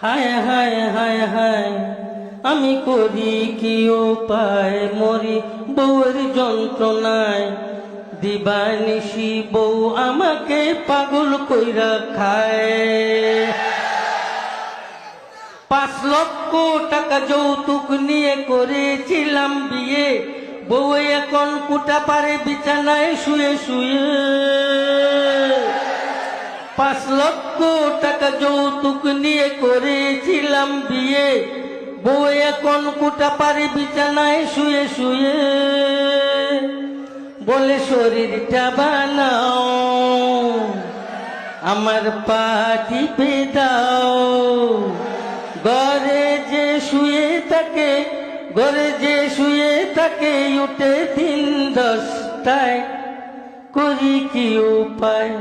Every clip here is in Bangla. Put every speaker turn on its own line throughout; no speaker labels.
হায় হায় হায় হায় আমি করি কি উপায় মরি বউয়ের যন্ত্রণায় দিবানিশি বউ আমাকে পাগল কইরা খায় 5 লক্ষ টাকা যৌতুক নিয়ে করেছিলাম বিয়ে বউ এখন কুটা পারে বিছানায় শুয়ে শুয়ে 5 লক্ষ টাকা যৌতুক নিয়ে করেছিলাম বিয়ে বউ এখন কুটা পারে বিছানায় শুয়ে শুয়ে বলে শরীরটা বানাও আমার পা টিপে দাও ঘরে যে শুয়ে থাকে উঠে 10টায় করি কি উপায়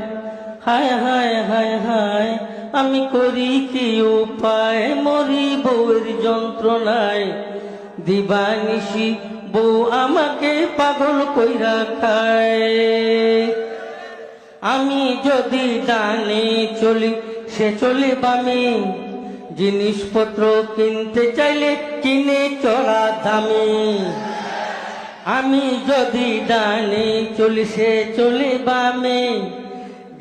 হায় হায় হায় হায় আমি করি কি উপায় মরি বউয়ের যন্ত্রণায় দিবানিশি বউ আমাকে পাগল কইরা খায় আমি যদি ডানে চলি সে চলে বামে জিনিসপত্র কিনতে চাইলে কিনে চড়া দামে আমি যদি ডানে চলি সে চলে বামে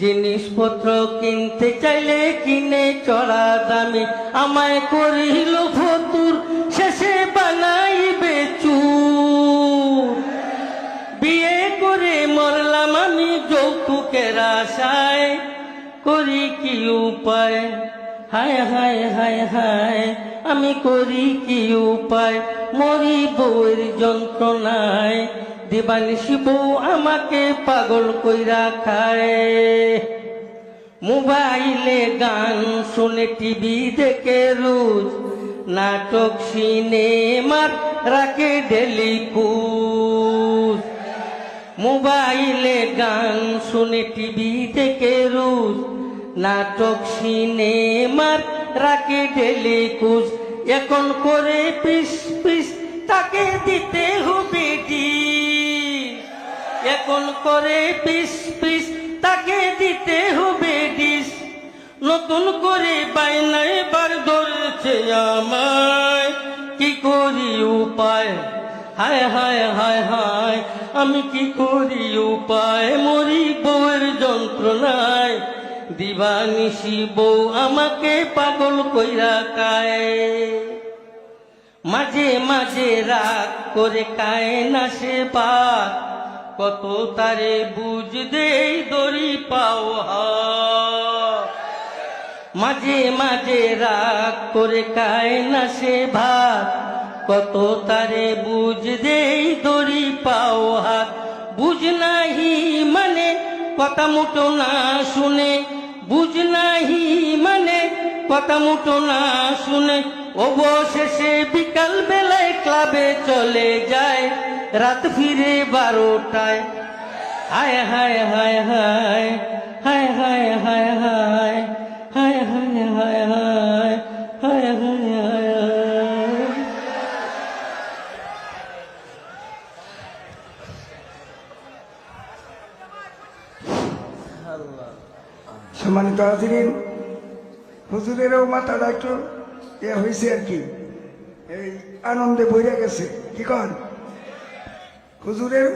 জিনিসপত্র কিনতে চাইলে কিনে চড়া দামে আমায় করিল ফতুর শেষে বানাইবে চুর বিয়ে করে মরলাম আমি যৌতুকের আশায় করি কি উপায় হায় হায় হায় হায় আমি করি কি উপায় মরি বউয়ের যন্ত্রণায় দিবানিশি বউ আমাকে পাগল কইরা খায় মোবাইলে গান শুনে টিভি দেখে রোজ নাটক সিনেমার রাখে ডেলি কুজ মোবাইলে গান শুনে টিভি দেখে রোজ নাটক সিনেমার রাখে ডেলি কুজ এখন করে পিস পিস তাকে দিতে হবে এখন করে পিস পিস তাকে দিতে হবে ডিস নতুন করে বাইনা এবার ধরেছে আমায় কি করি উপায় হায় হায় হায় হায় আমি কি করি উপায় মরি বউয়ের যন্ত্রণায় দিবানিশি বউ আমাকে পাগল কইরা খায় মাঝে মাঝে রাগ করে খায় না সে ভাত কত তারে বুঝ দেই দড়ি পাও মাঝে মাঝে রাগ করে খায় না সে ভাত কত তারে বুঝ দেই দড়ি পাও হাত বুঝ নাহি মানে কথা মুটো না শুনে বুঝ নাহি মানে কথা মুটো না শুনে অবশেষে বিকাল বেলায় ক্লাবে চলে যায় রাত ফিরে 12টায় হায় হায় হায় হায় হায় হায় হায় হায় হায় হায় হায় হায় হায় হায় হায়
সম্মানিত হাজিরিন হুজুরেরও মাথাটা একটু হয়েছে আর কি এই আনন্দে বইরা গেছে কি কন হুজুরের